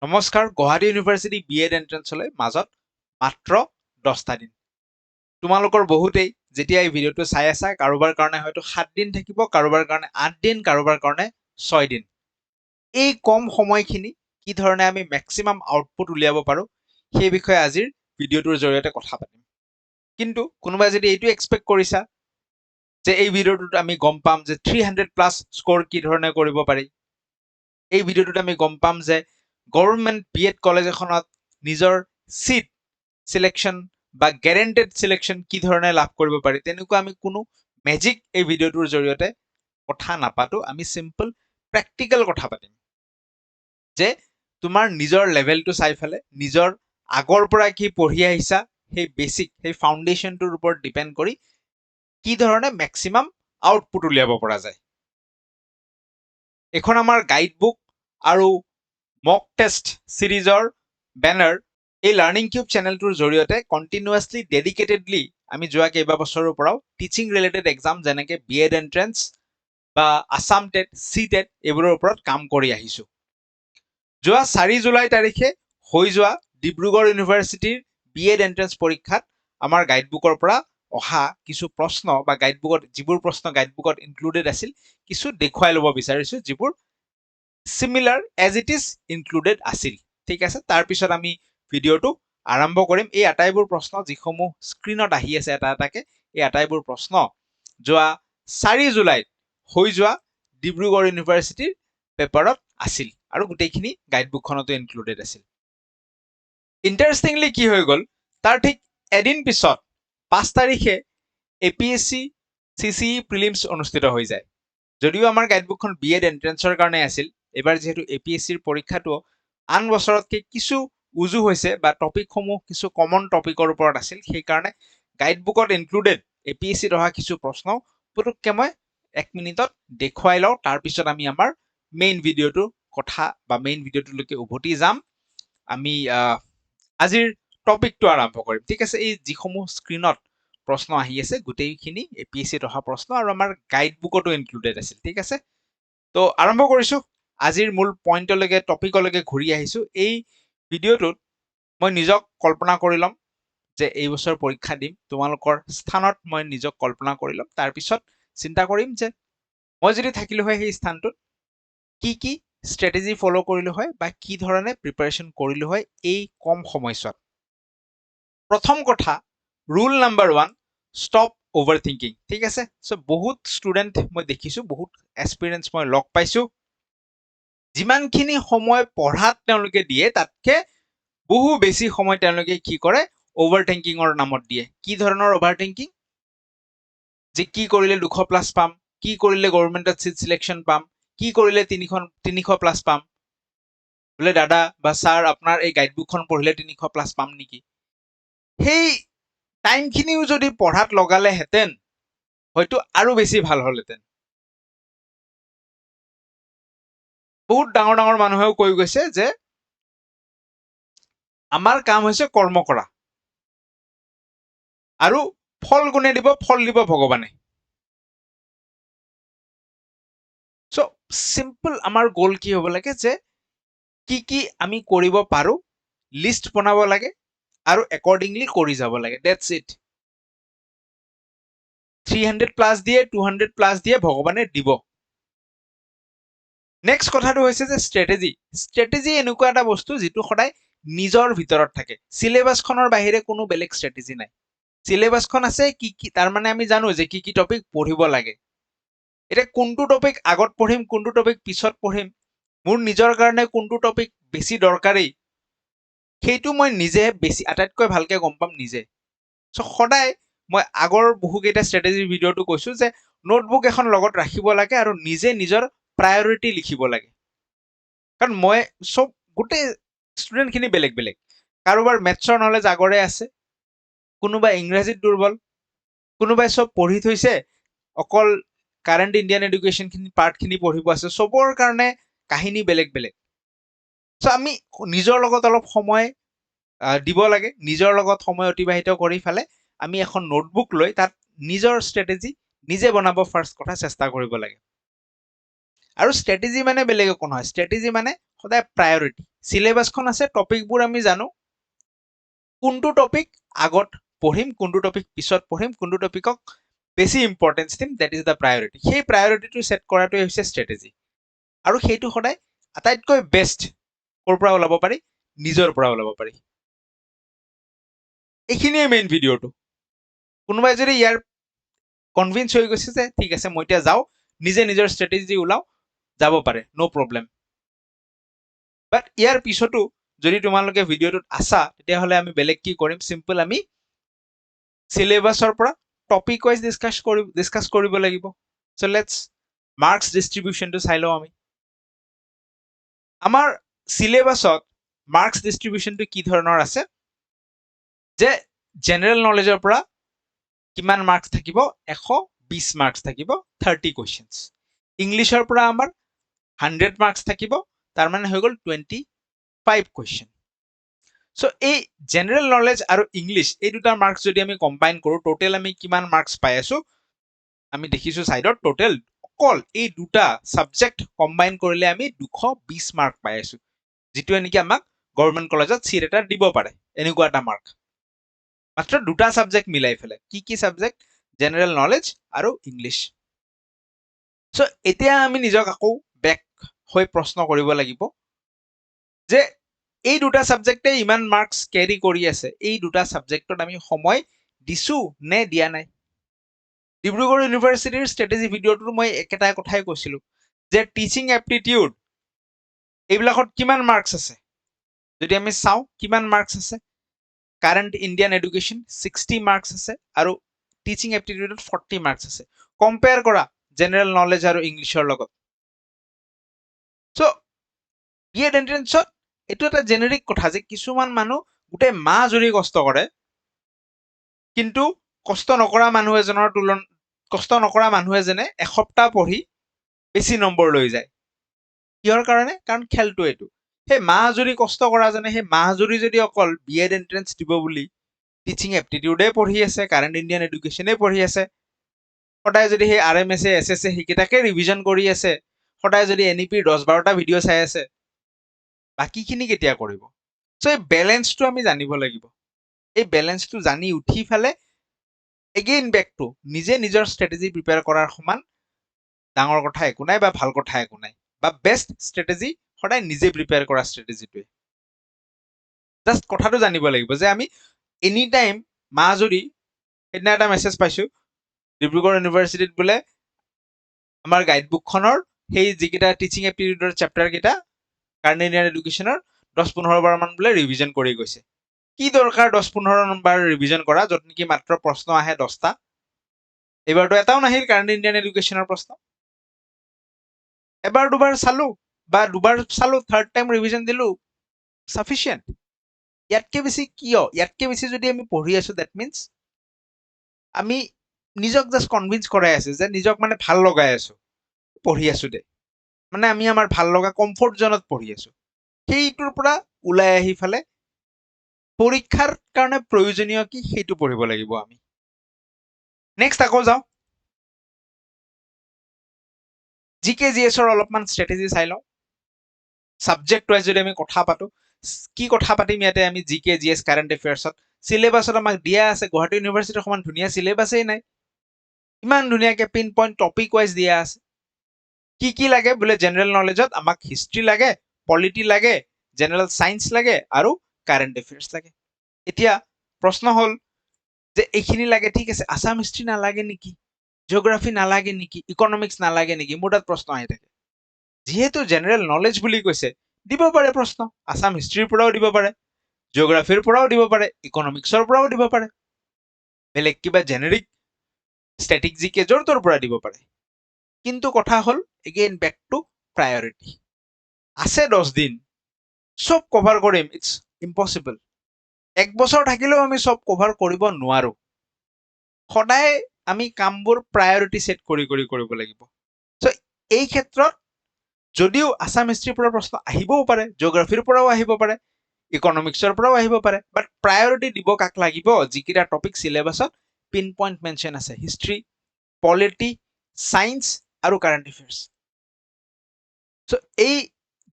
নমস্কাৰ, Guwahati university BEd এন্ট্ৰেন্সলৈ মাজত মাত্ৰ 10টা দিন। তোমালোকৰ বহুতেই যেতিয়া এই ভিডিঅ'টো চাই আছা, কাৰোবাৰ কাৰণে হয়তো 7 দিন থাকিব, কাৰোবাৰ কাৰণে 8 দিন, কাৰোবাৰ কাৰণে 6 দিন। এই কম সময়খিনি কি ধৰণে আমি মেক্সিমাম আউটপুট উলিয়াব পাৰো সেই বিষয়ে আজিৰ ভিডিঅ'টোৰ জৰিয়তে কথা পাতিম। কিন্তু কোনোবাই যদি এইটো এক্সপেক্ট কৰিছা যে এই ভিডিঅ'টোত আমি গম পাম যে 300+ স্ক'ৰ কি ধৰণে কৰিব পাৰি, এই ভিডিঅ'টোত আমি গম পাম যে গভৰ্ণমেণ্ট বিএড কলেজ এখনত নিজৰ সিট সিলেকশ্যন বা গ্যাৰেণ্টেড সিলেকশ্যন কি ধৰণে লাভ কৰিব পাৰি, তেনেকুৱা আমি কোনো মেজিক এই ভিডিঅ'টোৰ জৰিয়তে কথা নাপাতো। আমি সিম্পল প্ৰেক্টিকেল কথা পাতিম যে তোমাৰ নিজৰ লেভেলটো চাই ফেলে নিজৰ আগৰ পৰা কি পঢ়ি আহিছা সেই বেসিক সেই ফাউণ্ডেশ্যনটোৰ ওপৰত ডিপেণ্ড কৰি কি ধৰণে মেক্সিমাম আউটপুট উলিয়াব পৰা যায়। এখন আমাৰ গাইড বুক আৰু মক টেষ্ট সিৰিজৰ বেনাৰ এই লাৰ্নিং কিউব চেনেলটোৰ জৰিয়তে কণ্টিনিউৱাছলি ডেডিকেটেডলি আমি যোৱা কেইবাবছৰৰ পৰাও টিচিং ৰিলেটেড এক্সাম যেনেকৈ বিএড এন্ট্ৰেন্স বা আসাম টেট, চি টেট এইবোৰৰ ওপৰত কাম কৰি আহিছোঁ। যোৱা 4 জুলাই তাৰিখে হৈ যোৱা ডিব্ৰুগড় ইউনিভাৰ্চিটিৰ বিএড এন্ট্ৰেন্স পৰীক্ষাত আমাৰ গাইডবুকৰ পৰা অহা কিছু প্ৰশ্ন বা গাইডবুকত যিবোৰ প্ৰশ্ন গাইডবুকত ইনক্লুডেড আছিল কিছু দেখুৱাই ল'ব বিচাৰিছোঁ, যিবোৰ সিমিলাৰ এজ ইট ইজ ইনক্লুডেড আছিল। ঠিক আছে, তাৰপিছত আমি ভিডিঅ'টো আৰম্ভ কৰিম। এই আটাইবোৰ প্ৰশ্ন যিসমূহ স্ক্ৰীনত আহি আছে এটা এটাকে, এই আটাইবোৰ প্ৰশ্ন যোৱা 4 জুলাইত হৈ যোৱা ডিব্ৰুগড় ইউনিভাৰ্চিটিৰ পেপাৰত আছিল আৰু গোটেইখিনি গাইডবুকখনতো ইনক্লুডেড আছিল। ইণ্টাৰেষ্টিংলি কি হৈ গ'ল, তাৰ ঠিক এদিন পিছত 5 তাৰিখে APSC CCE প্ৰিলিমছ অনুষ্ঠিত হৈ যায়। যদিও আমাৰ গাইডবুকখন বিএড এন্ট্ৰেন্সৰ কাৰণে আছিল, এবাৰ যিহেতু APSCৰ পৰীক্ষাটো আন বছৰতকৈ কিছু উজু হৈছে বা টপিকসমূহ কিছু কমন টপিকৰ ওপৰত আছিল, সেইকাৰণে গাইডবুকত ইনক্লুডেড APSCত অহা কিছু প্ৰশ্ন পুতুককৈ মই 1 মিনিটত দেখুৱাই লওঁ। তাৰপিছত আমি আমাৰ মেইন ভিডিঅ'টোৰ কথা বা মেইন ভিডিঅ'টোলৈকে উভতি যাম। আমি আজিৰ টপিকটো আৰম্ভ কৰিম। ঠিক আছে, এই যিসমূহ স্ক্ৰীনত প্ৰশ্ন আহি আছে গোটেইখিনি APSCত অহা প্ৰশ্ন আৰু আমাৰ গাইডবুকতো ইনক্লুডেড আছিল। ঠিক আছে, তো আৰম্ভ কৰিছোঁ। আজিৰ মূল পইণ্টলৈকে টপিকলৈকে ঘূৰি আহিছোঁ। এই ভিডিঅ'টোত মই নিজক কল্পনা কৰি ল'ম যে এই বছৰ পৰীক্ষা দিম, তোমালোকৰ স্থানত মই নিজক কল্পনা কৰি ল'ম। তাৰপিছত চিন্তা কৰিম যে মই যদি থাকিলোঁ হয় সেই স্থানটোত কি কি ষ্ট্ৰেটেজি ফ'ল' কৰিলোঁ হয় বা কি ধৰণে প্ৰিপাৰেশ্যন কৰিলোঁ হয় এই কম সময়ছোৱাত। প্ৰথম কথা, rule number 1, stop over thinking. ঠিক আছে, চ' বহুত ষ্টুডেণ্ট মই দেখিছোঁ, বহুত এক্সপিৰিয়েঞ্চ মই লগ পাইছোঁ, যিমানখিনি সময় পঢ়াত তেওঁলোকে দিয়ে তাতকে বহু বেছি সময় তেওঁলোকে কি কৰে, অভাৰ থিংকিঙৰ নামত দিয়ে। কি ধৰণৰ অভাৰ থিংকিং? যে কি কৰিলে 200+ পাম, কি কৰিলে গভৰ্ণমেণ্টত চিট চিলেকশ্যন পাম, কি কৰিলে 300+ পাম। বোলে দাদা বা ছাৰ আপোনাৰ এই গাইডবুকখন পঢ়িলে 300+ পাম নেকি? সেই টাইমখিনিও যদি পঢ়াত লগালেহেঁতেন হয়তো আৰু বেছি ভাল হ'লহেঁতেন। বহুত ডাঙৰ ডাঙৰ মানুহেও কৈ গৈছে যে আমাৰ কাম হৈছে কৰ্ম কৰা আৰু ফল কোনে দিব? ফল দিব ভগৱানে। চ' চিম্পল আমাৰ গ'ল কি হ'ব লাগে যে কি কি আমি কৰিব পাৰোঁ লিষ্ট বনাব লাগে আৰু একৰ্ডিংলি কৰি যাব লাগে। That's it. 300+ দিয়ে, 200+ দিয়ে, ভগৱানে দিব। নেক্সট কথাটো হৈছে যে ষ্ট্ৰেটেজি। ষ্ট্ৰেটেজি এনেকুৱা এটা বস্তু যিটো সদায় নিজৰ ভিতৰত থাকে। চিলেবাছখনৰ বাহিৰে কোনো বেলেগ ষ্ট্ৰেটেজি নাই। চিলেবাছখন আছে, কি কি তাৰমানে আমি জানো যে কি কি টপিক পঢ়িব লাগে। এতিয়া কোনটো টপিক আগত পঢ়িম, কোনটো টপিক পিছত পঢ়িম, মোৰ নিজৰ কাৰণে কোনটো টপিক বেছি দৰকাৰী, সেইটো মই নিজে বেছি আটাইতকৈ ভালকৈ গম পাম নিজে। চ' সদায় মই আগৰ বহুকেইটা ষ্ট্ৰেটেজিৰ ভিডিঅ'টো কৈছোঁ যে নোটবুক এখন লগত ৰাখিব লাগে আৰু নিজে নিজৰ প্ৰায়ৰিটি লিখিব লাগে। কাৰণ মই চব গোটেই ষ্টুডেণ্টখিনি বেলেগ বেলেগ। কাৰোবাৰ মেথছৰ নলেজ আগৰে আছে, কোনোবাই ইংৰাজীত দুৰ্বল, কোনোবাই চব পঢ়ি থৈছে, অকল কাৰেণ্ট ইণ্ডিয়ান এডুকেশ্যনখিনি পাৰ্টখিনি পঢ়িব আছে। চবৰ কাৰণে কাহিনী বেলেগ বেলেগ। চ' আমি নিজৰ লগত অলপ সময় দিব লাগে, নিজৰ লগত সময় অতিবাহিত কৰি ফেলে আমি এখন নোটবুক লৈ তাত নিজৰ ষ্ট্ৰেটেজি নিজে বনাব ফাৰ্ষ্ট কথা চেষ্টা কৰিব লাগে। আৰু ষ্ট্ৰেটেজি মানে বেলেগ একো নহয়, ষ্ট্ৰেটেজি মানে সদায় প্ৰায়ৰিটি। সিলেবাসখন আছে, টপিকবোৰ আমি জানো, কোনটো টপিক আগত পঢ়িম, কোনটো টপিক পিছত পঢ়িম, কোনটো টপিকক বেছি ইম্পৰ্টেঞ্চ দিম, দ্যাট ইজ দ্য প্ৰায়ৰিটি। সেই প্ৰায়ৰিটিটো ছেট কৰাটোৱে হৈছে ষ্ট্ৰেটেজি। আৰু সেইটো সদায় আটাইতকৈ বেষ্ট ক'ৰ পৰা ওলাব পাৰি, নিজৰ পৰা ওলাব পাৰি। এইখিনিয়ে মেইন ভিডিঅ'টো। কোনোবাই যদি ইয়াৰ কনভিন্স হৈ গৈছে যে ঠিক আছে মই এতিয়া যাওঁ, নিজে নিজৰ ষ্ট্ৰেটেজি ওলাও, যাব পাৰে, ন' প্ৰব্লেম। বাট ইয়াৰ পিছতো যদি তোমালোকে ভিডিঅ'টোত আছা, তেতিয়াহ'লে আমি বেলেগ কি কৰিম, চিম্পল আমি চিলেবাছৰ পৰা টপিক ৱাইজ ডিছকাছ কৰিব লাগিব। চ' লেটছ মাৰ্কছ ডিষ্ট্ৰিবিউশ্যনটো চাই লওঁ আমি। আমাৰ চিলেবাছত মাৰ্কছ ডিষ্ট্ৰিবিউশ্যনটো কি ধৰণৰ আছে, যে জেনেৰেল নলেজৰ পৰা কিমান মাৰ্কছ থাকিব, 120 মাৰ্কছ থাকিব, 30 কুৱেশ্যনছ। ইংলিছৰ পৰা আমাৰ 100 মাৰ্কছ থাকিব, তাৰমানে হৈ গ'ল 25 কুৱেশ্যন। চ' এই জেনেৰেল নলেজ আৰু ইংলিছ এই দুটা মাৰ্কছ যদি আমি কম্বাইন কৰোঁ, টোটেল আমি কিমান মাৰ্কছ পাই আছো, আমি দেখিছো চাইডত টোটেল অকল এই দুটা ছাবজেক্ট কম্বাইন কৰিলে আমি 220 মাৰ্ক পাই আছো, যিটোৱে নেকি আমাক গভৰ্ণমেণ্ট কলেজত চিট এটা দিব পাৰে, এনেকুৱা এটা মাৰ্ক। মাত্ৰ দুটা ছাবজেক্ট মিলাই পেলাই। কি কি ছাবজেক্ট? জেনেৰেল নলেজ আৰু ইংলিছ। চ' এতিয়া আমি নিজক আকৌ বেক হৈ প্ৰশ্ন কৰিব লাগিব যে এই দুটা ছাবজেক্টে ইমান মাৰ্কছ কেৰি কৰি আছে, এই দুটা ছাবজেক্টত আমি সময় দিছো নে দিয়া নাই। ডিব্ৰুগড় ইউনিভাৰ্চিটিৰ ষ্ট্ৰেটেজি ভিডিঅ'টোত মই একেটা কথাই কৈছিলো যে টিচিং এপ্টিটিউড এইবিলাকত কিমান মাৰ্কছ আছে, যদি আমি চাওঁ কিমান মাৰ্কছ আছে, কাৰেণ্ট ইণ্ডিয়ান এডুকেশ্যন 60 মাৰ্কছ আছে আৰু টিচিং এপ্টিটিউডত 40 মাৰ্কছ আছে। কম্পেয়াৰ কৰা জেনেৰেল নলেজ আৰু ইংলিছৰ লগত। চ' বিএড এন্ট্ৰেন্সত এইটো এটা জেনেৰিক কথা যে কিছুমান মানুহ গোটেই মাহ জুৰি কষ্ট কৰে, কিন্তু কষ্ট নকৰা মানুহ এজনে এসপ্তাহ পঢ়ি বেছি নম্বৰ লৈ যায়। কিহৰ কাৰণে? কাৰণ খেলটো এইটো। সেই মাহ জুৰি কষ্ট কৰাজনে সেই মাহ জুৰি যদি অকল বিএড এন্ট্ৰেন্স দিব বুলি টিচিং এপ্টিটিউডে পঢ়ি আছে, কাৰেণ্ট ইণ্ডিয়ান এডুকেশ্যনে পঢ়ি আছে, সদায় যদি সেই RMS SSA সেইকেইটাকে ৰিভিজন কৰি আছে, সদায় যদি NEPৰ 10-12টা ভিডিঅ' চাই আছে, বাকীখিনি কেতিয়া কৰিব? চ' এই বেলেঞ্চটো আমি জানিব লাগিব। এই বেলেঞ্চটো জানি উঠি ফালে এগেইন বেক টু নিজে নিজৰ ষ্ট্ৰেটেজি প্ৰিপেয়াৰ কৰাৰ সমান ডাঙৰ কথা একো নাই বা ভাল কথা একো নাই, বা বেষ্ট ষ্ট্ৰেটেজি সদায় নিজে প্ৰিপেয়াৰ কৰা ষ্ট্ৰেটেজিটোৱে। জাষ্ট কথাটো জানিব লাগিব যে আমি এনি টাইম মাহ জুৰি, সেইদিনা এটা মেছেজ পাইছো ডিব্ৰুগড় ইউনিভাৰ্চিটিত বোলে আমাৰ গাইডবুকখনৰ সেই যিকেইটা টিচিং এপ্টিটিউডৰ চেপ্টাৰ কেইটা কাৰেণ্ট ইণ্ডিয়ান এডুকেশ্যনৰ 10-15 বাৰ মান বোলে ৰিভিজন কৰি গৈছে। কি দৰকাৰ 10-15 বাৰ ৰিভিজন কৰা, য'ত নেকি মাত্ৰ প্ৰশ্ন আহে 10টা। এইবাৰতো এটাও নাহিল কাৰেণ্ট ইণ্ডিয়ান এডুকেশ্যনৰ প্ৰশ্ন। এবাৰ দুবাৰ চালো বা দুবাৰ চালো, থাৰ্ড টাইম ৰিভিজন দিলো, সাফিচিয়েণ্ট। ইয়াতকে বেছি কিয়? ইয়াতকে বেছি যদি আমি পঢ়ি আছো, ডেট মিনছ আমি নিজক জাষ্ট কনভিন্স কৰাই আছো যে নিজক মানে ভাল লগাই আছো, পঢ়ি আছো দে, মানে আমি আমাৰ ভাল লগা কমফৰ্ট জোনত পঢ়ি আছো। সেইটোৰ পৰা ওলাই আহি ফালে পৰীক্ষাৰ কাৰণে প্ৰয়োজনীয় কি সেইটো পঢ়িব লাগিব আমি। নেক্সট আকৌ যাওঁ, GK/GSৰ অলপমান ষ্ট্ৰেটেজি চাই লওঁ। ছাবজেক্ট ৱাইজ যদি আমি কথা পাতো, কি কথা পাতিম ইয়াতে আমি GK/GS কাৰেণ্ট এফেয়াৰ্ছত। চিলেবাছত আমাক দিয়া আছে, গুৱাহাটী ইউনিভাৰ্চিটিৰ সমান ধুনীয়া চিলেবাছেই নাই, ইমান ধুনীয়াকে পিন পইণ্ট টপিক ৱাইজ দিয়া আছে। কি কি লাগে বোলে, জেনেৰেল নলেজত আমাক হিষ্ট্ৰী লাগে, পলিটি লাগে, জেনেৰেল চায়েন্স লাগে আৰু কাৰেণ্ট এফেয়াৰ্ছ লাগে। এতিয়া প্ৰশ্ন হ'ল যে এইখিনি লাগে, ঠিক আছে, আছাম হিষ্ট্ৰী নালাগে নেকি, জিঅ'গ্ৰাফী নালাগে নেকি, ইকনমিক্স নালাগে নেকি? মোৰ তাত প্ৰশ্ন আহি থাকে। যিহেতু জেনেৰেল নলেজ বুলি কৈছে, দিব পাৰে প্ৰশ্ন, আছাম হিষ্ট্ৰীৰ পৰাও দিব পাৰে, জিঅ'গ্ৰাফীৰ পৰাও দিব পাৰে, ইকনমিক্সৰ পৰাও দিব পাৰে, বেলেগ কিবা জেনেৰিক ষ্টেটিক জিকে য'ৰ তোৰ পৰা দিব পাৰে। কিন্তু কথা হ'ল এগেইন বেক টু প্ৰায়ৰিটি। আছে 10 দিন, চব কভাৰ কৰিম, ইটছ ইম্পচিবল। 1 বছৰ থাকিলেও আমি চব কভাৰ কৰিব নোৱাৰো। সদায় আমি কামবোৰ প্ৰায়ৰিটি ছেট কৰি কৰিব লাগিব। চ' এই ক্ষেত্ৰত যদিও আছাম হিষ্ট্ৰীৰ পৰা প্ৰশ্ন আহিবও পাৰে, জিঅ'গ্ৰাফীৰ পৰাও আহিব পাৰে, ইকনমিক্সৰ পৰাও আহিব পাৰে, বাট প্ৰায়ৰিটি দিব কাক লাগিব? যিকেইটা টপিক চিলেবাছত পিন পইণ্ট মেনশ্যন আছে, হিষ্ট্ৰী, পলিটি, চায়েন্স আৰু কাৰেণ্ট এফেয়াৰ্ছ। চ' এই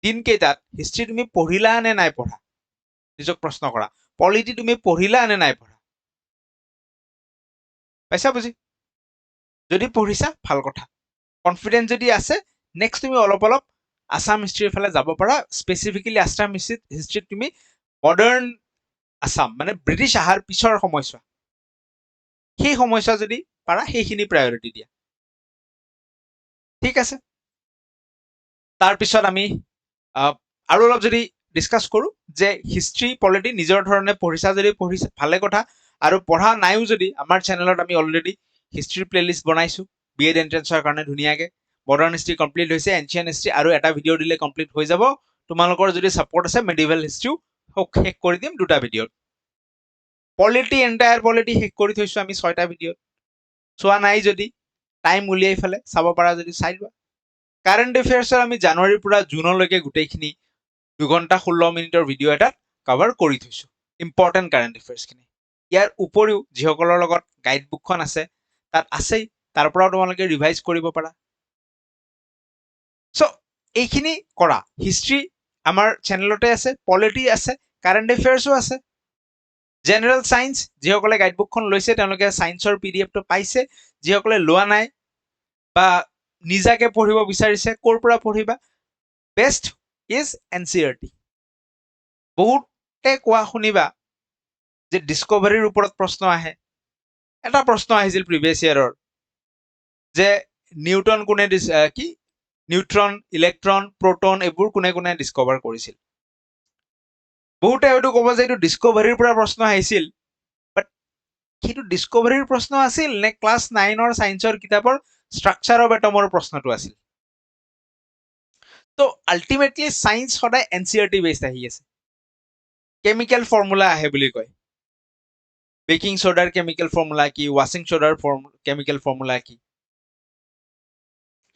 দিনকেইটাত হিষ্ট্ৰী তুমি পঢ়িলা নে নাই পঢ়া নিজক প্ৰশ্ন কৰা পলিটি তুমি পঢ়িলা নে নাই পঢ়া পাইছা বুজি যদি পঢ়িছা ভাল কথা কনফিডেন্স যদি আছে নেক্সট তুমি অলপ অলপ আসাম হিষ্ট্ৰীৰ ফালে যাব পাৰা স্পেচিফিকেলি আসাম হিষ্ট্ৰীত তুমি মডাৰ্ণ আসাম মানে ব্ৰিটিছ অহাৰ পিছৰ সময়ছোৱা সেই সময়ছোৱা যদি পাৰা সেইখিনি প্ৰায়ৰিটি দিয়া ঠিক আছে তাৰপিছত আমি আৰু অলপ যদি ডিছকাছ কৰোঁ যে হিষ্ট্ৰী পলিটি নিজৰ ধৰণে পঢ়িছা যদি পঢ়িছা ভালে কথা আৰু পঢ়া নাইও যদি আমাৰ চেনেলত আমি অলৰেডি হিষ্ট্ৰীৰ প্লেলিষ্ট বনাইছোঁ বিএড এণ্ট্ৰেঞ্চৰ কাৰণে ধুনীয়াকৈ মডাৰ্ণ হিষ্ট্ৰী কমপ্লিট হৈছে এনচিয়েণ্ট হিষ্ট্ৰী আৰু এটা ভিডিঅ' দিলে কমপ্লিট হৈ যাব তোমালোকৰ যদি ছাপোৰ্ট আছে মেডিভেল হিষ্ট্ৰীও শেষ কৰি দিম দুটা ভিডিঅ'ত পলিটি এণ্টায়াৰ পলিটি শেষ কৰি থৈছোঁ আমি 6টা ভিডিঅ'ত চোৱা নাই যদি টাইম উলিয়াই ফেলে চাব পাৰা যদি চাই লোৱা কাৰেণ্ট এফেয়াৰ্ছৰ আমি জানুৱাৰীৰ পৰা জুনলৈকে গোটেইখিনি 2 ঘণ্টা 16 মিনিটৰ ভিডিঅ' এটাত কভাৰ কৰি থৈছোঁ ইম্পৰ্টেণ্ট কাৰেণ্ট এফেয়াৰ্ছখিনি ইয়াৰ উপৰিও যিসকলৰ লগত গাইড বুকখন আছে তাত আছেই তাৰ পৰাও তোমালোকে ৰিভাইজ কৰিব পাৰা চ' এইখিনি কৰা হিষ্ট্ৰী আমাৰ চেনেলতে আছে পলিটি আছে কাৰেণ্ট এফেয়াৰ্ছো আছে জেনেৰেল সায়েন্স যিসকলে গাইড বুকখন লৈছে তেওঁলোকে সায়েন্সৰ পিডিএফটো পাইছে যিসকলে লোৱা নাই বা নিজাকে পঢ়িব বিচাৰিছে ক'ৰ পৰা পঢ়িবা বেষ্ট ইজ এনচিইআৰটি বহুতে কোৱা শুনিবা যে ডিস্কভাৰীৰ ওপৰত প্ৰশ্ন আহে এটা প্ৰশ্ন আহিছিল প্ৰিভিয়াছ ইয়াৰৰ যে নিউটন কোনে কি নিউট্ৰন ইলেক্ট্ৰন প্ৰটন এইবোৰ কোনে কোনে ডিস্কভাৰ কৰিছিল বহুতে হয়তো ক'ব যে এইটো ডিস্কভাৰীৰ পৰা প্ৰশ্ন আহিছিল বাট সেইটো ডিস্কভাৰীৰ প্ৰশ্ন আছিল নে ক্লাছ 9ৰ সায়েন্সৰ কিতাপৰ ষ্ট্ৰাকচাৰ অফ এটমৰ প্ৰশ্নটো আছিল তো আল্টিমেটলি সায়েন্স সদায় এনচিইআৰটি বেসড আহি আছে কেমিকেল ফৰ্মুলা আহে বুলি কয় বেকিং সোডাৰ কেমিকেল ফৰ্মুলা কি ৱাশ্বিং সোডাৰ কেমিকেল ফৰ্মুলা কি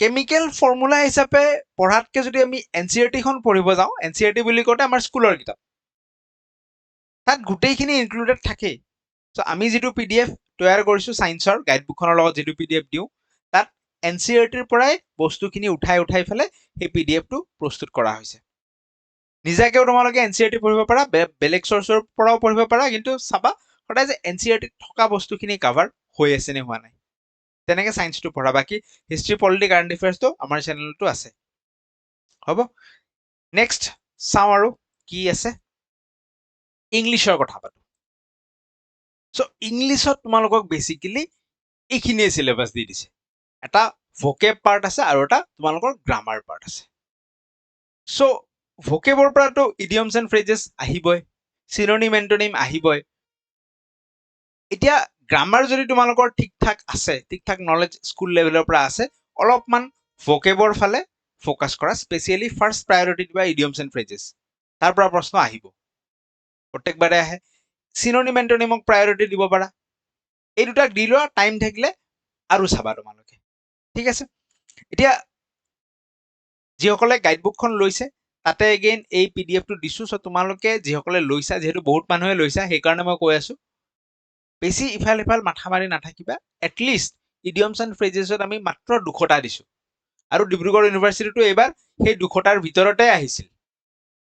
কেমিকেল ফৰ্মুলা হিচাপে পঢ়াতকে যদি আমি এনচিইআৰটিখন পঢ়িব যাওঁ এনচিইআৰটি বুলি কওঁতে আমাৰ স্কুলৰ কিতাপ তাত গোটেইখিনি ইনক্লুডেড থাকে চ' আমি যিটো পিডিএফ তৈয়াৰ কৰিছোঁ সায়েন্সৰ গাইড বুকখনৰ লগত যিটো পিডিএফ দিওঁ তাত এনচিইআৰটিৰ পৰাই বস্তুখিনি উঠাই ফেলে সেই পিডিএফটো প্ৰস্তুত কৰা হৈছে নিজাকেও তোমালোকে এনচিইআৰটি পঢ়িব পাৰা বেলেগ চ'ৰ্চৰ পৰাও পঢ়িব পাৰা কিন্তু চাবা সদায় যে এনচিইআৰটিত থকা বস্তুখিনি কভাৰ হৈ আছে নে হোৱা নাই তেনেকৈ সায়েন্সটো পঢ়া বাকী হিষ্ট্ৰী পলিটি কাৰেণ্ট এফেয়াৰ্ছটো আমাৰ চেনেলটো আছে হ'ব নেক্সট চাওঁ আৰু কি আছে ইংলিছৰ কথা পাতো চ' ইংলিছত তোমালোকক বেচিকেলি এইখিনিয়ে চিলেবাছ দি দিছে এটা ভোকেব পাৰ্ট আছে আৰু এটা তোমালোকৰ গ্ৰামাৰ পাৰ্ট আছে চ' ভোকেবৰ পৰাতো ইডিয়মছ এণ্ড ফ্ৰেজেছ আহিবই চিনোনিম এণ্টনিম আহিবই এতিয়া গ্ৰামাৰ যদি তোমালোকৰ ঠিক ঠাক আছে ঠিক ঠাক নলেজ স্কুল লেভেলৰ পৰা আছে অলপমান ভোকেবৰ ফালে ফ'কাছ কৰা স্পেচিয়েলি ফাৰ্ষ্ট প্ৰায়ৰিটি দিবা ইডিয়মছ এণ্ড ফ্ৰেজেছ তাৰ পৰা প্ৰশ্ন আহিব প্ৰত্যেকবাৰে আহে চিনোনিম এণ্টনিমক প্ৰায়ৰিটি দিব পাৰা এই দুটাক দি লোৱা টাইম থাকিলে আৰু চাবা তোমালোকে ঠিক আছে এতিয়া যিসকলে গাইড বুকখন লৈছে তাতে এগেইন এই পিডিএফটো দিছোঁ চ' তোমালোকে যিসকলে লৈছা যিহেতু বহুত মানুহে লৈছা সেইকাৰণে মই কৈ আছোঁ বেছি ইফাল সিফাল মাথা মাৰি নাথাকিবা এটলিষ্ট ইডিয়মছ এণ্ড ফ্ৰেজেছত আমি মাত্ৰ 200টা দিছোঁ আৰু ডিব্ৰুগড় ইউনিভাৰ্চিটিটো এইবাৰ সেই 200টাৰ ভিতৰতে আহিছিল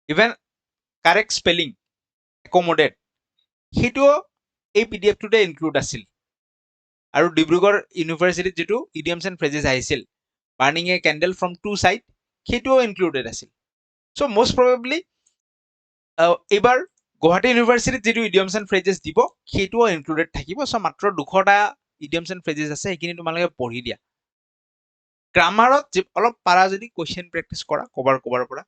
ইভেন কাৰেক্ট স্পেলিং একমোডেট সেইটোও এই পিডিএফটোতে ইনক্লুড আছিল আৰু ডিব্ৰুগড় ইউনিভাৰ্চিটিত যিটো ইডিয়মছ এণ্ড ফ্ৰেজেছ আহিছিল burning A candle from 2 side সেইটোও ইনক্লুডেড আছিল চ' মষ্ট প্ৰবেবলি এইবাৰ গুৱাহাটী ইউনিভাৰ্চিটিত যিটো ইডিয়মছ এণ্ড ফ্ৰেজেছ দিব সেইটোও ইনক্লুডেড থাকিব চ' মাত্ৰ 200টা ইডিয়মছ এণ্ড ফ্ৰেজেছ আছে সেইখিনি তোমালোকে পঢ়ি দিয়া গ্ৰামাৰত অলপ পাৰা যদি কুৱেশ্যন প্ৰেক্টিছ কৰা ক'বাৰ পৰা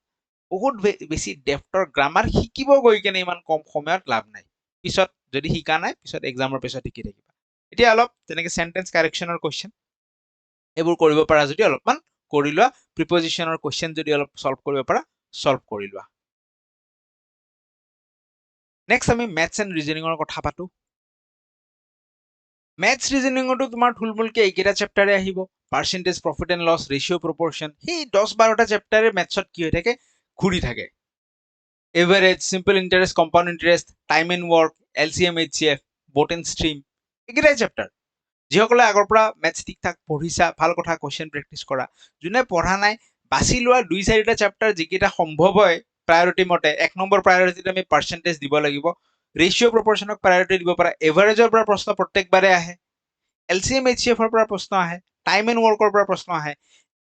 বহুত বেছি ডেফ্টৰ গ্ৰামাৰ শিকিব গৈ কেনে ইমান কম সময়ত লাভ নাই পিছত যদি শিকা নাই পিছত এক্সামৰ পিছত শিকি থাকিবা এতিয়া অলপ তেনেকৈ চেণ্টেন্স কাৰেকশ্যনৰ কুৱেশ্যন এইবোৰ কৰিব পাৰা যদি অলপমান কৰি লোৱা প্ৰিপজিশ্যনৰ কুৱেশ্যন যদি অলপ সলভ কৰিব পাৰা সলভ কৰি লোৱা নেক্সট আমি মেথছ এণ্ড ৰিজনিঙৰ কথা পাতো মেথছ ৰিজনিঙতো তোমাৰ থুলমূলকৈ এইকেইটা চেপ্টাৰে আহিব percentage profit and loss ratio' proportion সেই 10-12টা চেপ্টাৰে মেথছত কি হৈ থাকে ঘূৰি থাকে average simple interest compound interest time and work LCM HCF but and stream এইকেইটাই চেপ্টাৰ যিসকলে আগৰ পৰা মেথছ ঠিক ঠাক পঢ়িছা ভাল কথা কুৱেশ্যন প্ৰেক্টিছ কৰা যোনে পঢ়া নাই বাছি লোৱা 2-4টা চেপ্টাৰ যিকেইটা সম্ভৱ হয় প্ৰায়ৰিটি মতে 1 নম্বৰ প্ৰায়ৰিটিত আমি পাৰ্চেন্টেজ দিব লাগিব ৰেশিও প্ৰপৰচনক প্ৰায়ৰিটি দিব পাৰা এভাৰেজৰ পৰা প্ৰশ্ন প্ৰত্যেকবাৰে আহে এলচিএম এইচচিএফৰ পৰা প্ৰশ্ন আহে টাইম এণ্ড ৱৰ্কৰ পৰা প্ৰশ্ন আহে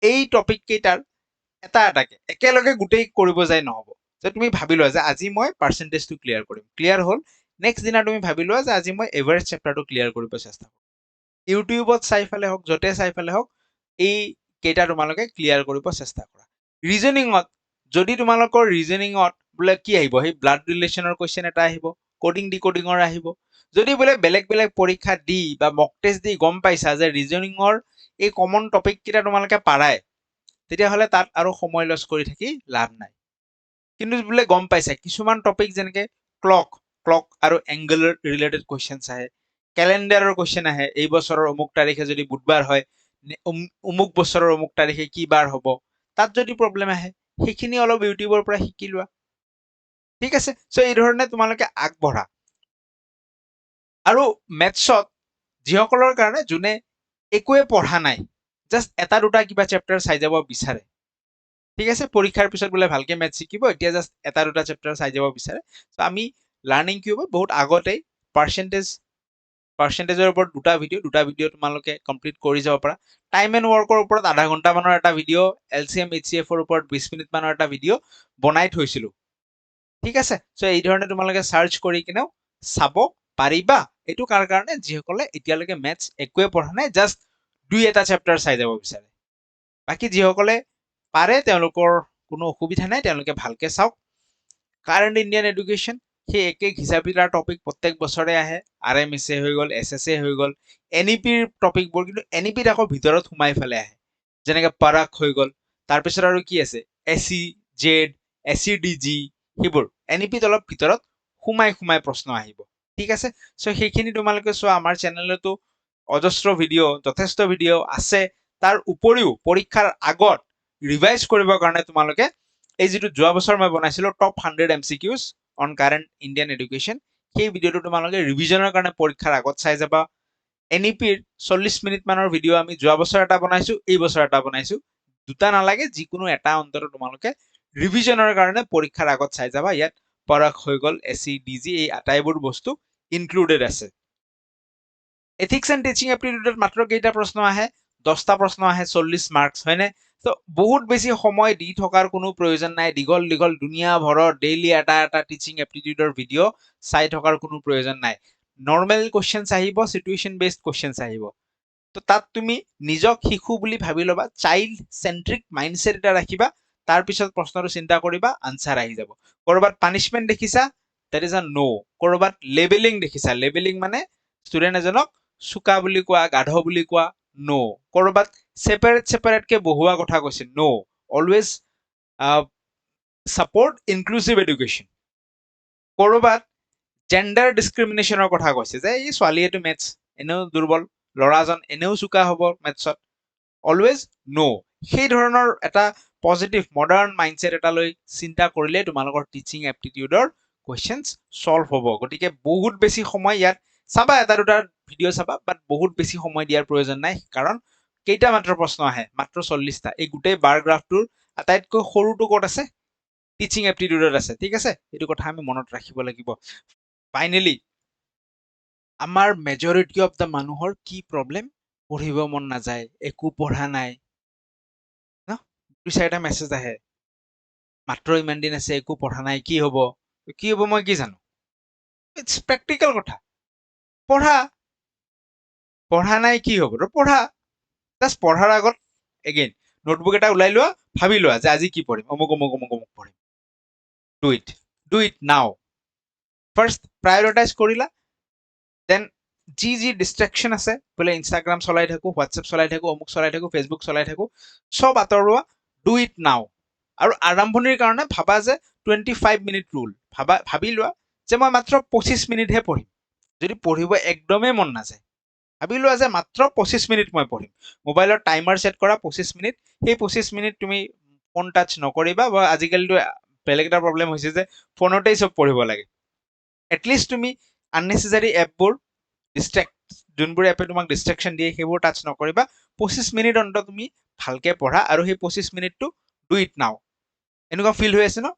এই টপিক কেইটাৰ এটা এটাকে একেলগে গোটেই কৰিব যায় নহব যে তুমি ভাবি লোৱা যে আজি মই পাৰ্চেন্টেজটো ক্লিয়াৰ কৰিম ক্লিয়াৰ হ'ল নেক্সট দিনা তুমি ভাবি লোৱা যে আজি মই এভাৰেজ চেপ্টাৰটো ক্লিয়াৰ কৰিব চেষ্টা কৰিম ইউটিউবত চাই ফেলে হওক য'তে চাই ফেলে হওক এই কেইটা তোমালোকে ক্লিয়াৰ কৰিব চেষ্টা কৰা ৰিজনিঙত যদি তোমালোকৰ ৰিজনিঙত বোলে কি আহিব সেই ব্লাড ৰিলেশ্যনৰ কুৱেশ্যন এটা আহিব কোডিং ডিকোডিঙৰ আহিব যদি বোলে বেলেগ বেলেগ পৰীক্ষা দি বা মক টেষ্ট দি গম পাইছা যে ৰিজনিঙৰ এই কমন টপিক কেইটা তোমালোকে পাৰাই তেতিয়াহ'লে তাত আৰু সময় লছ কৰি থাকি লাভ নাই কিন্তু বোলে গম পাইছা কিছুমান টপিক যেনেকে ক্লক আৰু এংগুলাৰ ৰিলেটেড কুৱেশ্যনছ আহে কেলেণ্ডাৰৰ কুৱেশ্যন আহে এই বছৰৰ অমুক তাৰিখে যদি বুধবাৰ হয় অমুক বছৰৰ অমুক তাৰিখে কি বাৰ হ'ব তাত যদি প্ৰব্লেম আহে সেইখিনি অলপ ইউটিউবৰ পৰা শিকি লোৱা ঠিক আছে সো এই ধৰণে তোমালোকে আগবঢ়া আৰু মেথছত যিসকলৰ কাৰণে যোনে একোৱে পঢ়া নাই জাষ্ট এটা দুটা কিবা চেপ্টাৰ চাই যাব বিচাৰে ঠিক আছে পৰীক্ষাৰ পিছত বোলে ভালকে মেথছ শিকিব এতিয়া জাষ্ট এটা দুটা চেপ্টাৰ চাই যাব বিচাৰে তো আমি লাৰ্ণিং কিউবত বহুত আগতেই পাৰ্চেন্টেজৰ ওপৰত দুটা ভিডিঅ' তোমালোকে কমপ্লিট কৰি যাব পাৰা টাইম এণ্ড ৱৰ্কৰ ওপৰত আধা ঘণ্টা মানৰ এটা ভিডিঅ' এলচিএম এইচচিএফৰ ওপৰত 20 মিনিট মানৰ এটা ভিডিঅ' বনাই থৈছিলো ঠিক আছে সো এই ধৰণে তোমালোকে সাৰ্চ কৰি কিনেও চাব পাৰিবা এইটো কাৰ কাৰণে যিসকলে এতিয়ালৈকে মেথছ একোৱে পঢ়া নাই জাষ্ট 2-এটা চেপ্টাৰ চাই যাব বিচাৰে বাকি যিসকলে পাৰে তেওঁলোকৰ কোনো অসুবিধা নাই তেওঁলোকে ভালকে চাওক কাৰেণ্ট ইণ্ডিয়ান এডুকেশ্যন সেই একে ঘিচাপিলাৰ টপিক প্ৰত্যেক বছৰে আহে RMSA হৈ গ'ল SSA হৈ গ'ল NEPৰ টপিকবোৰ কিন্তু NEPত আকৌ ভিতৰত সোমাই ফেলে আহে যেনেকে পাৰাক হৈ গ'ল তাৰপিছত আৰু কি আছে SEZ SEDG সেইবোৰ NEPত অলপ ভিতৰত সোমাই প্ৰশ্ন আহিব ঠিক আছে সো সেইখিনি তোমালোকে চোৱা আমাৰ চেনেলতো অজস্ৰ ভিডিঅ' যথেষ্ট ভিডিঅ' আছে তাৰ উপৰিও পৰীক্ষাৰ আগত ৰিভাইজ কৰিবৰ কাৰণে তোমালোকে এই যেটো যোৱা বছৰ মই বনাইছিলো top 100 MCQs on current Indian education সেই ভিডিঅ'টো তোমালোকে ৰিভিজনৰ কাৰণে পৰীক্ষাৰ আগত চাই যাবা NEPৰ 40 মিনিট মানৰ ভিডিঅ' আমি যোৱা বছৰ এটা বনাইছো এই বছৰ এটা বনাইছো দুটা নালাগে যিকোনো এটা অন্তত তোমালোকে ৰিভিজনৰ কাৰণে পৰীক্ষাৰ আগত চাই যাবা ইয়াত পৰখ হৈ গ'ল SEDG এই আটাইবোৰ বস্তু ইনক্লুডেড আছে এথিক্স এণ্ড টিচিং এপ্টিটিউডত মাত্ৰ কেইটা প্ৰশ্ন আহে 10টা প্ৰশ্ন আহে 40 মাৰ্কস হয়নে তো বহুত বেছি সময় দি থকাৰ কোনো প্ৰয়োজন নাই দীঘল দুনিয়া ভৰৰ ডেইলি এটা টিচিং এপ্টিটিউডৰ ভিডিঅ' চাই থকাৰ কোনো প্ৰয়োজন নাই নৰ্মেল কোৱেশ্চনছ আহিব সিচুৱেশন বেসড কোৱেশ্চনছ আহিব তো তাত তুমি নিজক শিশু বুলি ভাবি ল'বা চাইল্ড সেন্ট্ৰিক মাইন্ডসেট এটা ৰাখিবা তাৰ পিছত প্ৰশ্নটো চিন্তা কৰিবা আনসাৰ আহি যাব কৰবাত পানিশমেন্ট দেখিছা দ্যাট ইজ আ নো কৰবাত লেবেলিং দেখিছা লেবেলিং মানে ষ্টুডেন্ট এজনক চুকা বুলি কোৱা গাধ বুলি কোৱা নো কৰবাত সেপাৰেট কে বহুৱা কথা কৈছে নো অলৱেজ সাপোৰ্ট ইনক্লুসিভ এডুকেশন কৰবাত জেন্ডাৰ ডিসক্ৰিমিনেশনৰ কথা কৈছে যে এই ছোৱালীয়েটো মেথছ এনেও দুৰ্বল লৰাজন এনেও চুকা হ'ব মেথছত অলৱেজ নো সেই ধৰণৰ এটা পজিটিভ মডাৰ্ন মাইন্ডসেট এটা লৈ চিন্তা কৰিলে তোমালোকৰ টিচিং এপ্টিটিউডৰ কোৱেশ্চনছ সলভ হ'ব গতিকে বহুত বেছি সময় ইয়াত চাবা এটা দুটা ভিডিঅ' চাবা বাট বহুত বেছি সময় দিয়াৰ প্ৰয়োজন নাই কাৰণ কেইটা মাত্ৰ প্ৰশ্ন আহে মাত্ৰ 40টা এই গোটেই বাৰ গ্ৰাফটোৰ আটাইতকৈ সৰুটো ক'ত আছে টিচিং এপ্টিটিউডত আছে ঠিক আছে এইটো কথা আমি মনত ৰাখিব লাগিব ফাইনেলি আমাৰ মেজৰিটি অফ দ্য মানুহৰ কি প্ৰব্লেম পঢ়িব মন নাযায় একো পঢ়া নাই ন 2-4টা মেছেজ আহে মাত্ৰ ইমান দিন আছে একো পঢ়া নাই কি হ'ব মই কি জানো ইটস প্ৰেক্টিকেল কথা পঢ়া নাই কি হ'ব তো পঢ়া জাষ্ট পঢ়াৰ আগত এগেইন নোটবুক এটা ওলাই লোৱা ভাবি লোৱা যে আজি কি পঢ়িম অমুক পঢ়িম ডু ইট নাও ফাৰ্ষ্ট প্ৰায়ৰিটাইজ কৰিলা দেন যি ডিষ্ট্ৰেকশ্যন আছে বোলে ইনষ্টাগ্ৰাম চলাই থাকো হোৱাটছএপ চলাই থাকো অমুক চলাই থাকো ফেচবুক চলাই থাকো সব আঁতৰোৱা ডু ইট নাও আৰু আৰম্ভণিৰ কাৰণে ভাবা যে 25 মিনিট ৰুল ভাবি লোৱা যে মই মাত্ৰ 25 মিনিটহে পঢ়িম যদি পঢ়িব একদমেই মন নাযায় ভাবি লোৱা যে মাত্ৰ 25 মিনিট মই পঢ়িম মোবাইলৰ টাইমাৰ সেট কৰা 25 মিনিট সেই 25 মিনিট তুমি ফোন টাচ নকৰিবা বা আজিকালিতো বেলেগ এটা প্ৰব্লেম হৈছে যে ফোনতেই সব পঢ়িব লাগে এটলিষ্ট তুমি আননেচেসাৰী এপবোৰ যোনবোৰ এপে তোমাক ডিষ্ট্ৰেকশ্যন দিয়ে সেইবোৰ টাচ নকৰিবা 25 মিনিট অন্তত তুমি ভালকে পঢ়া আৰু সেই 25 মিনিটটো ডু ইট নাও এনেকুৱা ফিল হৈ আছে ন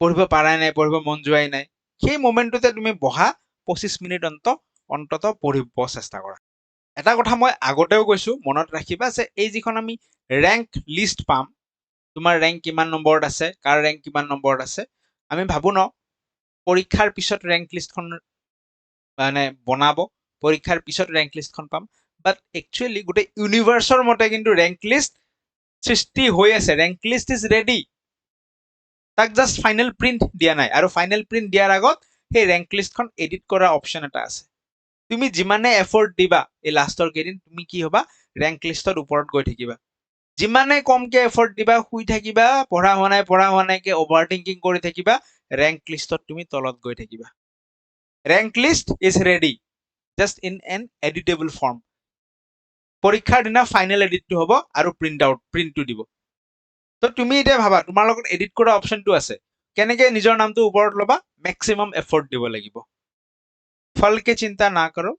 পঢ়িব পাৰাই নাই পঢ়িব মন যোৱাই নাই সেই মোমেণ্টতে তুমি বহা 25 মিনিট অন্তত পঢ়িব চেষ্টা কৰা এটা কথা মই আগতেও কৈছো মনত ৰাখিবা যে এই যিখন আমি ৰেংক লিষ্ট পাম তোমাৰ ৰেংক কিমান নম্বৰত আছে কাৰ ৰেংক কিমান নম্বৰত আছে আমি ভাবো ন পৰীক্ষাৰ পিছত ৰেংক লিষ্টখন মানে বনাব পৰীক্ষাৰ পিছত ৰেংক লিষ্টখন পাম বাট একচুৱেলি গোটেই ইউনিভাৰ্চৰ মতে কিন্তু ৰেংক লিষ্ট সৃষ্টি হৈ আছে ৰেংক লিষ্ট ইজ ৰেডি তাক জাষ্ট ফাইনেল প্ৰিণ্ট দিয়া নাই আৰু ফাইনেল প্ৰিণ্ট দিয়াৰ আগত সেই ৰেংক লিষ্টখন এডিট কৰা অপশ্যন এটা আছে তুমি যিমানে এফৰ্ট দিবা এই লাষ্টৰ কেইদিন তুমি কি হবা ৰেংক লিষ্টত ওপৰত গৈ থাকিবা যিমানে কমকে এফৰ্ট দিবা শুই থাকিবা পঢ়া হোৱা নাইকে অভাৰ থিংকিং কৰি থাকিবা ৰেংক লিষ্টত তুমি তলত গৈ থাকিবা rank list is ready just in an editable form পৰীক্ষাৰ দিনা ফাইনেল এডিটটো হ'ব আৰু প্ৰিণ্টটো দিব তো তুমি এতিয়া ভাবা তোমাৰ লগত এডিট কৰা অপশ্যনটো আছে কেনেকে নিজৰ নামটো ওপৰত ল'বা মেক্সিমাম এফৰ্ট দিব লাগিব ফলকে চিন্তা না কৰো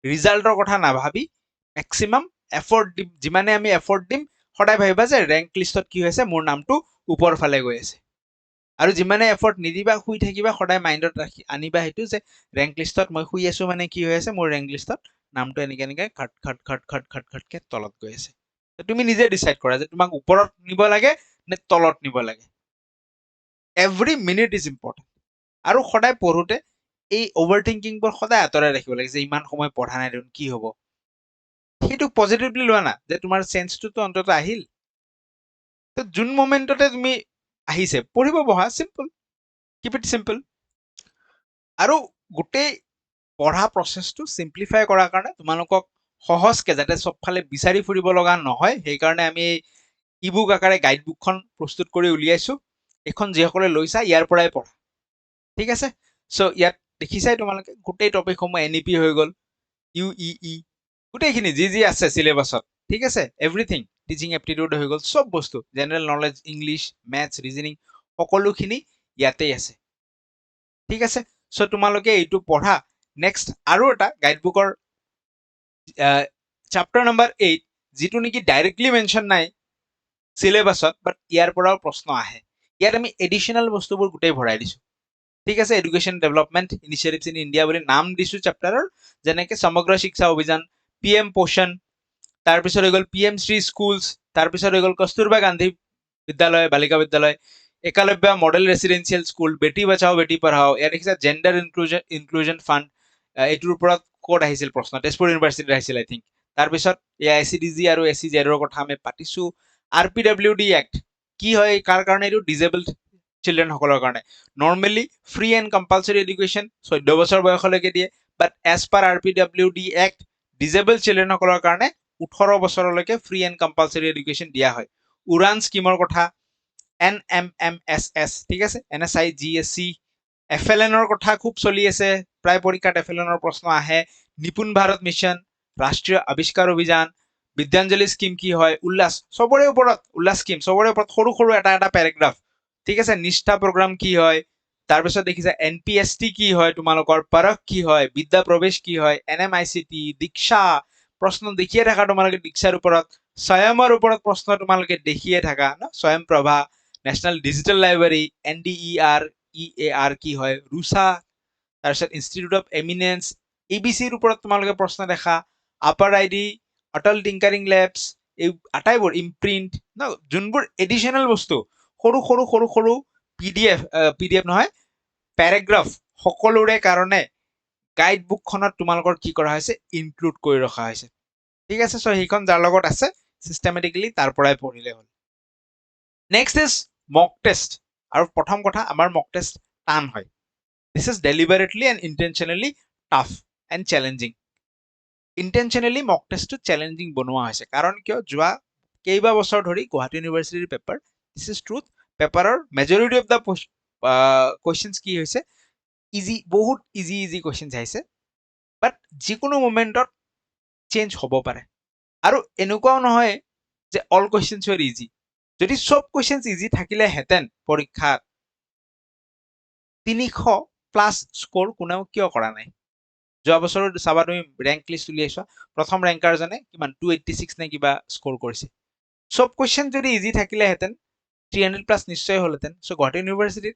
ৰিজাল্টৰ কথা নাভাবি মেক্সিমাম এফৰ্ট দিম যিমানে আমি এফৰ্ট দিম সদায় ভাবিবা যে ৰেংক লিষ্টত কি হৈছে মোৰ নামটো ওপৰ ফালে গৈ আছে আৰু যিমানে এফৰ্ট নিদিবা শুই থাকিবা সদায় মাইণ্ডত ৰাখি আনিবা সেইটো যে ৰেংক লিষ্টত মই শুই আছো মানে কি হৈ আছে মোৰ ৰেংক লিষ্টত নামটো এনেকে খটকে তলত গৈ আছে তুমি নিজে ডিসাইড কৰা যে তোমাক ওপৰত নিব লাগে নে তলত নিব লাগে এভৰি মিনিট ইজ ইম্পৰ্টেণ্ট আৰু সদায় পঢ়োতে এই অভাৰ থিংকিংবোৰ সদায় আঁতৰাই ৰাখিব লাগে যে ইমান সময় পঢ়া নাই দেখোন কি হ'ব সেইটো পজিটিভলি লোৱা না যে তোমাৰ চেঞ্জটোতো অন্তত আহিল তো যোন মোমেণ্টতে তুমি আহিছে পঢ়িব বহা চিম্পল কিপ ইট চিম্পল আৰু গোটেই পঢ়া প্ৰচেছটো চিম্পলিফাই কৰাৰ কাৰণে তোমালোকক সহজকে যাতে চবফালে বিচাৰি ফুৰিব লগা নহয় সেইকাৰণে আমি ই বুক আকাৰে গাইড বুকখন প্ৰস্তুত কৰি উলিয়াইছো এখন যিসকলে লৈছা ইয়াৰ পৰাই পঢ়া ঠিক আছে চ' ইয়াত দেখিছাই তোমালোকে গোটেই টপিকসমূহ NEP হৈ গ'ল UEE গোটেইখিনি যি আছে চিলেবাছত ঠিক আছে এভৰিথিং টিচিং এপ্টিটিউড হৈ গ'ল চব বস্তু general knowledge English maths reasoning সকলোখিনি ইয়াতেই আছে ঠিক আছে চ' তোমালোকে এইটো পঢ়া নেক্সট আৰু এটা গাইড বুকৰ চেপ্টাৰ নম্বৰ 8 যিটো নেকি ডাইৰেক্টলি মেনশ্যন নাই চিলেবাছত বাট ইয়াৰ পৰাও প্ৰশ্ন আহে ইয়াত আমি এডিশ্যনেল বস্তুবোৰ গোটেই ভৰাই দিছো ঠিক আছে education development initiatives in India বুলি নাম দিছো চেপ্টাৰৰ যেনেকে সমগ্ৰ শিক্ষা অভিযান PM পোষণ তাৰপিছত হৈ গ'ল PM শ্ৰী স্কুলছ তাৰপিছত হৈ গ'ল কস্তুৰবা গান্ধী বিদ্যালয় বালিকা বিদ্যালয় Eklavya model residential school Beti Bachao Beti Padhao ইয়াত দেখিছা জেণ্ডাৰ ইনক্লুজন ফাণ্ড এইটোৰ ওপৰত ক'ত আহিছিল প্ৰশ্ন তেজপুৰ ইউনিভাৰ্চিটিত আহিছিল আই থিংক তাৰপিছত AICDG আৰু SEZৰ কথা আমি পাতিছো RPWD এক্ট কি হয় কাৰ কাৰণে এইটো ডিজেবলড চিলড্ৰেন সকলৰ কাৰণে normally free and compulsory education 14 বছৰ বয়সলৈকে দিয়ে but as per RPWD act disable children সকলৰ কাৰণে 18 বছৰলৈকে ফ্ৰী এণ্ড কম্পালচৰি এডুকেশ্যন দিয়া হয় উড়ান স্কিমৰ কথা NMMSS ঠিক আছে NSI GSC FLNৰ কথা খুব চলি আছে প্ৰায় পৰীক্ষাত FLNৰ প্ৰশ্ন আহে নিপুণ ভাৰত মিছন ৰাষ্ট্ৰীয় আৱিষ্কাৰ অভিযান বিদ্যাঞ্জলি স্কিম কি হয় উল্লাস সবৰে ওপৰত উল্লাস স্কিম সবৰে ওপৰত সৰু এটা পেৰাগ্ৰাফ ঠিক আছে নিষ্ঠা প্ৰগ্ৰাম কি হয় তাৰপিছত দেখিছা NPST কি হয় তোমালোকৰ পৰখ কি হয় বিদ্যা প্ৰৱেশ কি হয় NMICT দীক্ষা প্ৰশ্ন দেখিয়ে থাকা তোমালোকে দীক্ষাৰ ওপৰত স্বয়মৰ ওপৰত প্ৰশ্ন তোমালোকে দেখিয়ে থাকা ন স্বয়ং Prabha national digital library NDER EAR কি হয় ৰুচা তাৰপিছত ইনষ্টিটিউট অফ এমিনেন্স ABCৰ ওপৰত তোমালোকে প্ৰশ্ন দেখা আপাৰ ID অটল টিংকাৰিং লেবছ এই আটাইবোৰ ইমপ্ৰিণ্ট ন যোনবোৰ এডিশ্যনেল বস্তু সৰু PDF নহয় পেৰাগ্ৰাফ সকলোৰে কাৰণে গাইড বুকখনত তোমালোকৰ কি কৰা হৈছে ইনক্লুড কৰি ৰখা হৈছে ঠিক আছে চ' সেইখন যাৰ লগত আছে চিষ্টেমেটিকেলি তাৰ পৰাই পঢ়িলে হ'ল নেক্সট ইজ মক টেষ্ট আৰু প্ৰথম কথা আমাৰ মক টেষ্ট টান হয় this is deliberately and intentionally tough and challenging intentionally mock টেষ্টটো চেলেঞ্জিং বনোৱা হৈছে কাৰণ কিয় যোৱা কেইবা বছৰ ধৰি গুৱাহাটী ইউনিভাৰ্চিটিৰ পেপাৰ দিছ ইজ ট্ৰুথ পেপাৰৰ মেজৰিটি অফ দ্য কুৱেশ্যনছ কি হৈছে ইজি বহুত ইজি কুৱেশ্যনছ আহিছে বাট যিকোনো মোমেণ্টত চেঞ্জ হ'ব পাৰে আৰু এনেকুৱাও নহয় যে অল কুৱেশ্যনছ ৱেৰ ইজি যদি চব কুৱেশ্যনছ ইজি থাকিলেহেঁতেন পৰীক্ষাত 300+ স্ক'ৰ কোনেও কিয় কৰা নাই যোৱা বছৰ চাবা তুমি ৰেংক লিষ্ট উলিয়াইছা প্ৰথম ৰেংকাৰজনে কিমান 286 নে কিবা স্ক'ৰ কৰিছে সব কোয়েশ্চন যদি ইজি থাকিলেহেঁতেন 300 প্লাস নিশ্চয় হলহেঁতেন সো গুৱাহাটী ইউনিভাৰ্চিটিত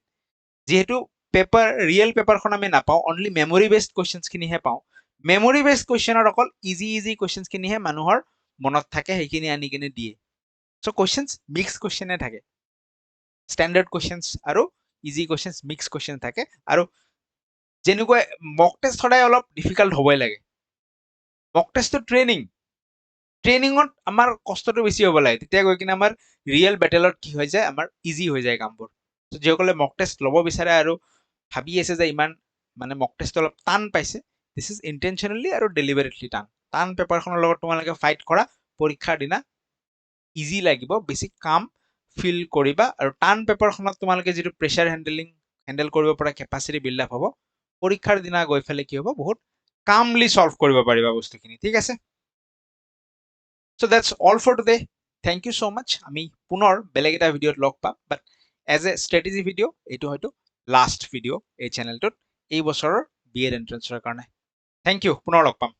যেহেতু পেপাৰ ৰিয়েল পেপাৰখন আমি নাপাওঁ অনলি মেমৰি বেছড কুৱেশ্যনছখিনিহে পাওঁ মেমৰি বেছড কুৱেশ্যনত অকল ইজি কুৱেশ্যনছখিনিহে মানুহৰ মনত থাকে সেইখিনি আনি কিনে দিয়ে চ' কুৱেশ্যনছ মিক্স কুৱেশ্যনে থাকে ষ্টেণ্ডাৰ্ড কুৱেশ্যনছ আৰু ইজি কুৱেশ্যনছ মিক্স কুৱেশ্যন থাকে আৰু যেনেকুৱা মক টেষ্ট সদায় অলপ ডিফিকাল্ট হ'বই লাগে মক টেষ্টটো ট্ৰেইনিঙত আমাৰ কষ্টটো বেছি হ'ব লাগে তেতিয়া গৈ কিনে আমাৰ ৰিয়েল বেটেলত কি হৈ যায় আমাৰ ইজি হৈ যায় কামবোৰ যিসকলে মক টেষ্ট ল'ব বিচাৰে আৰু ভাবি আছে যে ইমান মানে মক টেষ্ট অলপ টান পাইছে দিছ ইজ ইণ্টেনশ্যনেলি আৰু ডেলিভাৰেটলি টান পেপাৰখনৰ লগত তোমালোকে ফাইট কৰা পৰীক্ষাৰ দিনা ইজি লাগিব বেছি কাম ফিল কৰিবা আৰু টান পেপাৰখনত তোমালোকে যিটো প্ৰেছাৰ হেণ্ডেল কৰিব পৰা কেপাচিটি বিল্ড আপ হ'ব পৰীক্ষাৰ দিনা গৈ পেলাই কি হ'ব বহুত কামলি সলভ কৰিব পাৰিবা বস্তুখিনি ঠিক আছে So that's all for today. Thank you so much. আমি পুনৰ বেলেগ এটা ভিডিঅ'ত লগ পাম but as a strategy video' এইটো হয়তো লাষ্ট ভিডিঅ' এই চেনেলটোত এই বছৰৰ BEd এণ্ট্ৰেন্সৰ কাৰণে থেংক ইউ পুনৰ লগ পাম